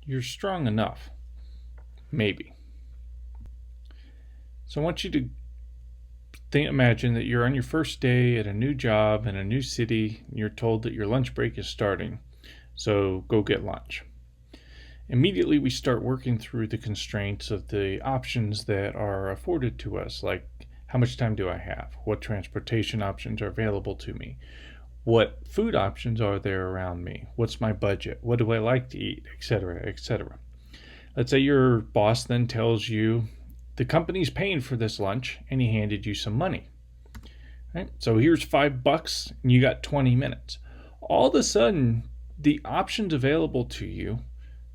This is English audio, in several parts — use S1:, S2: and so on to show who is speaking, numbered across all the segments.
S1: you're strong enough. Maybe. So I want you to imagine that you're on your first day at a new job in a new city, and you're told that your lunch break is starting. So go get lunch. Immediately we start working through the constraints of the options that are afforded to us, like how much time do I have? What transportation options are available to me? What food options are there around me? What's my budget? What do I like to eat? Etc., etc. Let's say your boss then tells you the company's paying for this lunch and he handed you some money. Right? So here's $5 and you got 20 minutes. All of a sudden, the options available to you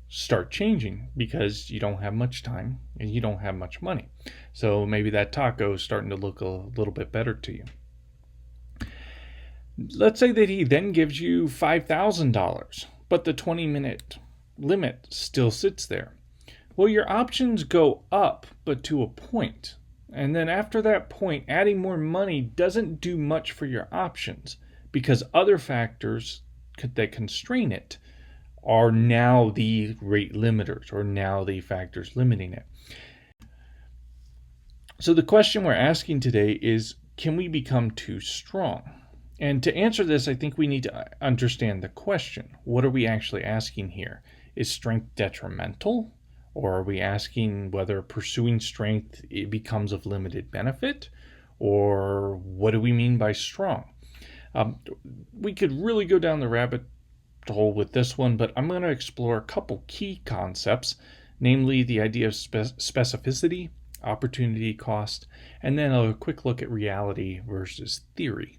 S1: start changing because you don't have much time and you don't have much money. So maybe that taco is starting to look a little bit better to you. Let's say that he then gives you $5,000, but the 20-minute limit still sits there. Well, your options go up, but to a point. And then after that point, adding more money doesn't do much for your options because other factors that constrain it are now the rate limiters or now the factors limiting it. So the question we're asking today is, can we become too strong? And to answer this, I think we need to understand the question. What are we actually asking here? Is strength detrimental? Or are we asking whether pursuing strength it becomes of limited benefit? Or what do we mean by strong? We could really go down the rabbit hole with this one, but I'm going to explore a couple key concepts, namely the idea of specificity, opportunity cost, and then a quick look at reality versus theory.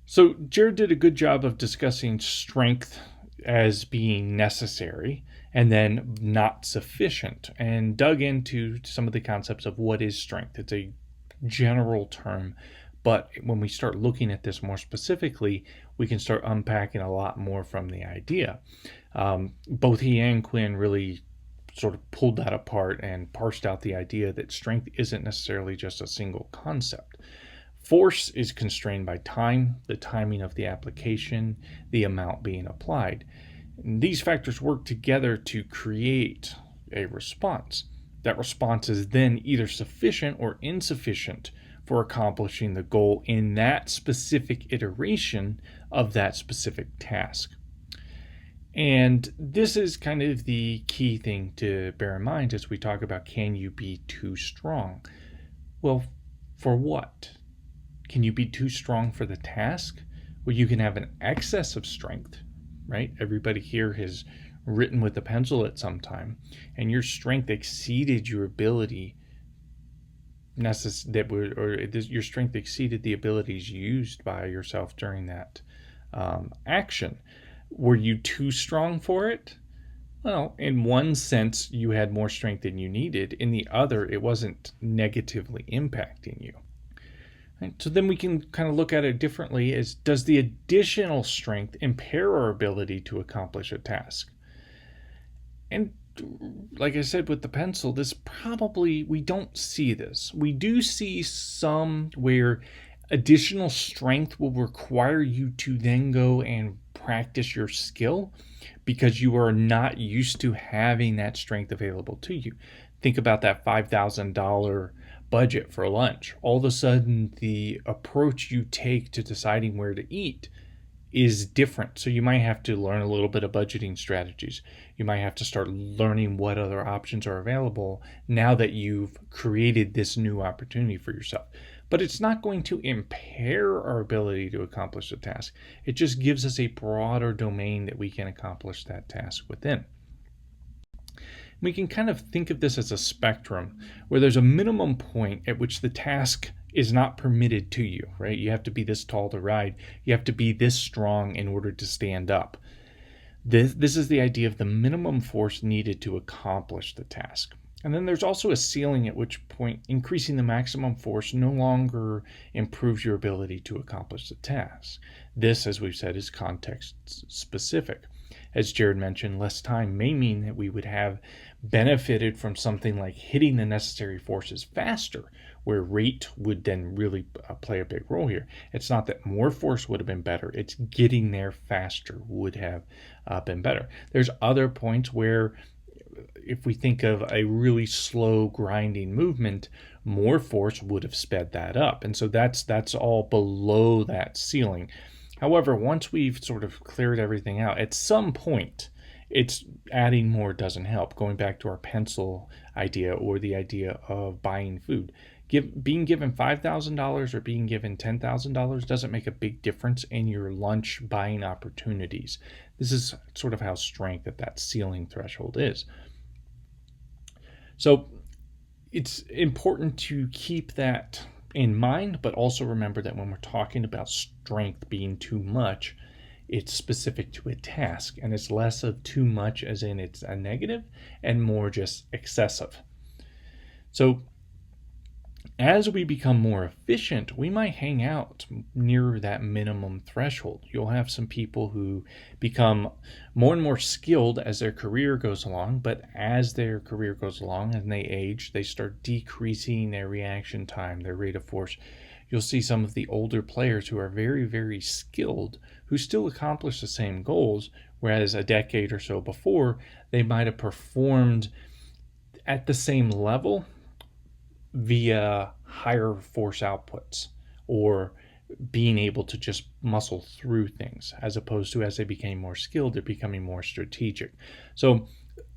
S1: So Jared did a good job of discussing strength as being necessary and then not sufficient, and dug into some of the concepts of what is strength. It's a general term, but when we start looking at this more specifically, we can start unpacking a lot more from the idea. Both he and Quinn really sort of pulled that apart and parsed out the idea that strength isn't necessarily just a single concept. Force is constrained by time, the timing of the application, the amount being applied. And these factors work together to create a response. That response is then either sufficient or insufficient for accomplishing the goal in that specific iteration of that specific task. And this is kind of the key thing to bear in mind as we talk about, can you be too strong? Well, for what? Can you be too strong for the task? Well, you can have an excess of strength, right? Everybody here has written with a pencil at some time, and your strength exceeded your ability your strength exceeded the abilities used by yourself during that action. Were you too strong for it? Well, in one sense, you had more strength than you needed. In the other, it wasn't negatively impacting you. Right? So then we can kind of look at it differently as, does the additional strength impair our ability to accomplish a task? And like I said with the pencil, we don't see this. We do see some where additional strength will require you to then go and practice your skill because you are not used to having that strength available to you. Think about that $5,000 budget for lunch. All of a sudden, the approach you take to deciding where to eat is different. So you might have to learn a little bit of budgeting strategies. You might have to start learning what other options are available now that you've created this new opportunity for yourself. But it's not going to impair our ability to accomplish the task. It just gives us a broader domain that we can accomplish that task within. We can kind of think of this as a spectrum where there's a minimum point at which the task is not permitted to you, right? You have to be this tall to ride. You have to be this strong in order to stand up. This is the idea of the minimum force needed to accomplish the task. And then there's also a ceiling at which point increasing the maximum force no longer improves your ability to accomplish the task. This, as we've said, is context specific. As Jared mentioned, less time may mean that we would have benefited from something like hitting the necessary forces faster, where rate would then really play a big role here. It's not that more force would have been better, it's getting there faster would have been better. There's other points where, if we think of a really slow grinding movement, more force would have sped that up. And so that's all below that ceiling. However, once we've sort of cleared everything out, at some point, it's adding more doesn't help. Going back to our pencil idea, or the idea of buying food. Being given $5,000 or being given $10,000 doesn't make a big difference in your lunch buying opportunities. This is sort of how strength at that ceiling threshold is. So it's important to keep that in mind, but also remember that when we're talking about strength being too much, it's specific to a task, and it's less of too much as in it's a negative and more just excessive. So as we become more efficient, we might hang out near that minimum threshold. You'll have some people who become more and more skilled as their career goes along, but as their career goes along and they age, they start decreasing their reaction time, their rate of force. You'll see some of the older players who are very, very skilled who still accomplish the same goals, whereas a decade or so before, they might have performed at the same level via higher force outputs, or being able to just muscle through things, as opposed to as they became more skilled, they're becoming more strategic. So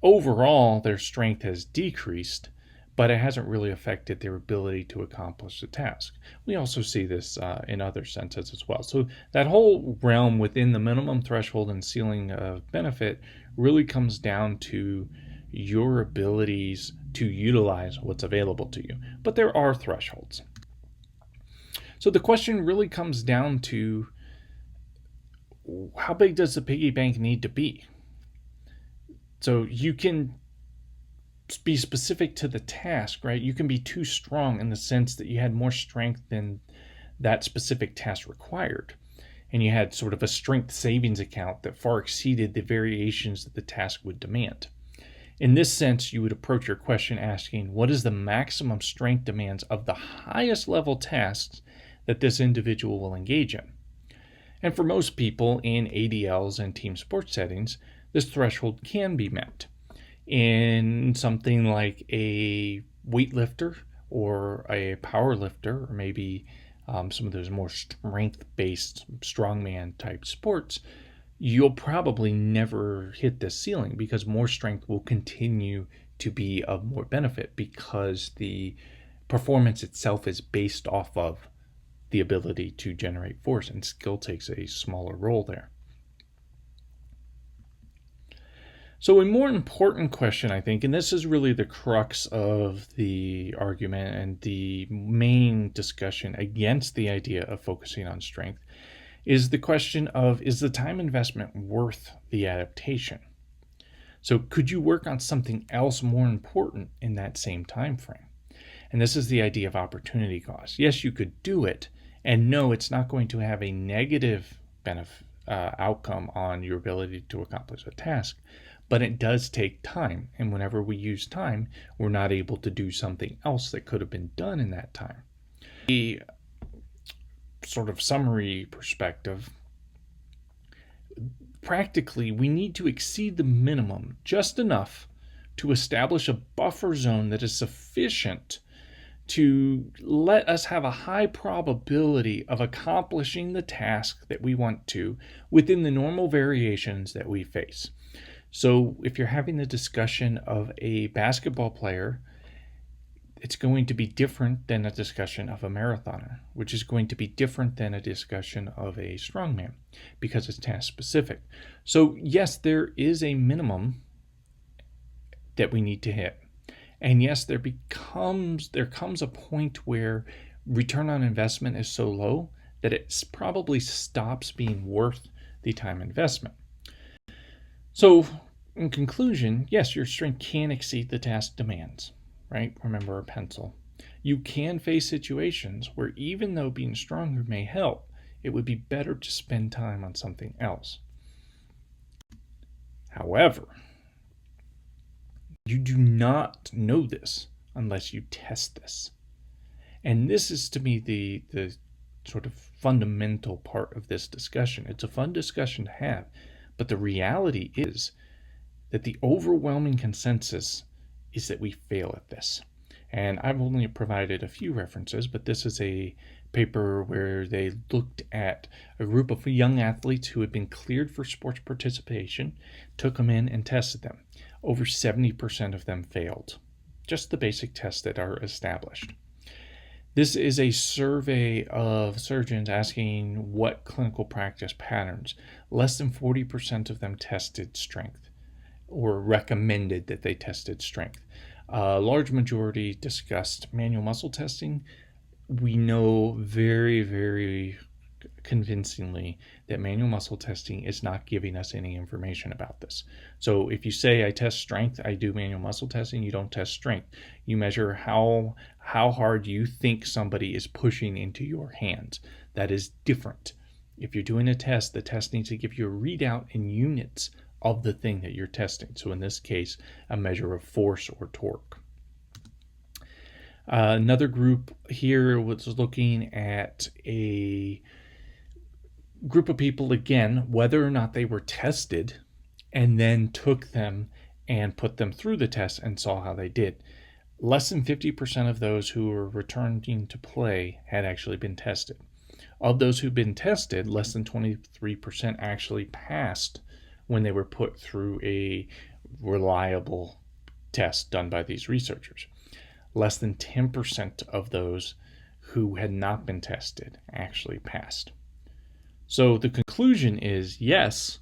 S1: overall, their strength has decreased, but it hasn't really affected their ability to accomplish the task. We also see this in other senses as well. So that whole realm within the minimum threshold and ceiling of benefit really comes down to your abilities to utilize what's available to you. But there are thresholds. So the question really comes down to, how big does the piggy bank need to be? So you can be specific to the task, right? You can be too strong in the sense that you had more strength than that specific task required, and you had sort of a strength savings account that far exceeded the variations that the task would demand. In this sense, you would approach your question asking, what is the maximum strength demands of the highest level tasks that this individual will engage in? And for most people in ADLs and team sports settings, this threshold can be met. In something like a weightlifter or a power lifter, or maybe some of those more strength-based strongman type sports, you'll probably never hit this ceiling, because more strength will continue to be of more benefit, because the performance itself is based off of the ability to generate force, and skill takes a smaller role there. So a more important question, I think, and this is really the crux of the argument and the main discussion against the idea of focusing on strength, is the question of, is the time investment worth the adaptation? So could you work on something else more important in that same time frame? And this is the idea of opportunity cost. Yes, you could do it, and no, it's not going to have a negative outcome on your ability to accomplish a task, but it does take time. And whenever we use time, we're not able to do something else that could have been done in that time. The sort of summary perspective, practically, we need to exceed the minimum just enough to establish a buffer zone that is sufficient to let us have a high probability of accomplishing the task that we want to within the normal variations that we face. So if you're having the discussion of a basketball player, it's going to be different than a discussion of a marathoner, which is going to be different than a discussion of a strongman, because it's task specific. So yes, there is a minimum that we need to hit. And yes, there comes a point where return on investment is so low that it probably stops being worth the time investment. So in conclusion, yes, your strength can exceed the task demands. Right? Remember a pencil. You can face situations where, even though being stronger may help, it would be better to spend time on something else. However, you do not know this unless you test this. And this is, to me, the sort of fundamental part of this discussion. It's a fun discussion to have, but the reality is that the overwhelming consensus is that we fail at this. And I've only provided a few references, but this is a paper where they looked at a group of young athletes who had been cleared for sports participation, took them in and tested them. Over 70% of them failed, just the basic tests that are established. This is a survey of surgeons asking what clinical practice patterns. Less than 40% of them tested strength or recommended that they tested strength. A large majority discussed manual muscle testing. We know very, very convincingly that manual muscle testing is not giving us any information about this. So if you say I test strength, I do manual muscle testing, you don't test strength. You measure how hard you think somebody is pushing into your hands. That is different. If you're doing a test, the test needs to give you a readout in units of the thing that you're testing. So in this case, a measure of force or torque. Another group here was looking at a group of people, again, whether or not they were tested, and then took them and put them through the test and saw how they did. Less than 50% of those who were returning to play had actually been tested. Of those who've been tested, less than 23% actually passed when they were put through a reliable test done by these researchers. Less than 10% of those who had not been tested actually passed. So the conclusion is, yes,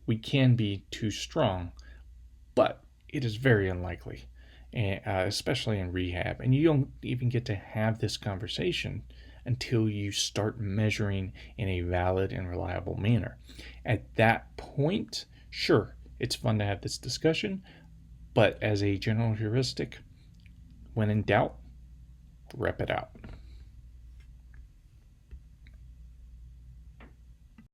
S1: we can be too strong, but it is very unlikely, especially in rehab. And you don't even get to have this conversation until you start measuring in a valid and reliable manner. At that point, sure, it's fun to have this discussion, but as a general heuristic, when in doubt, rep it out.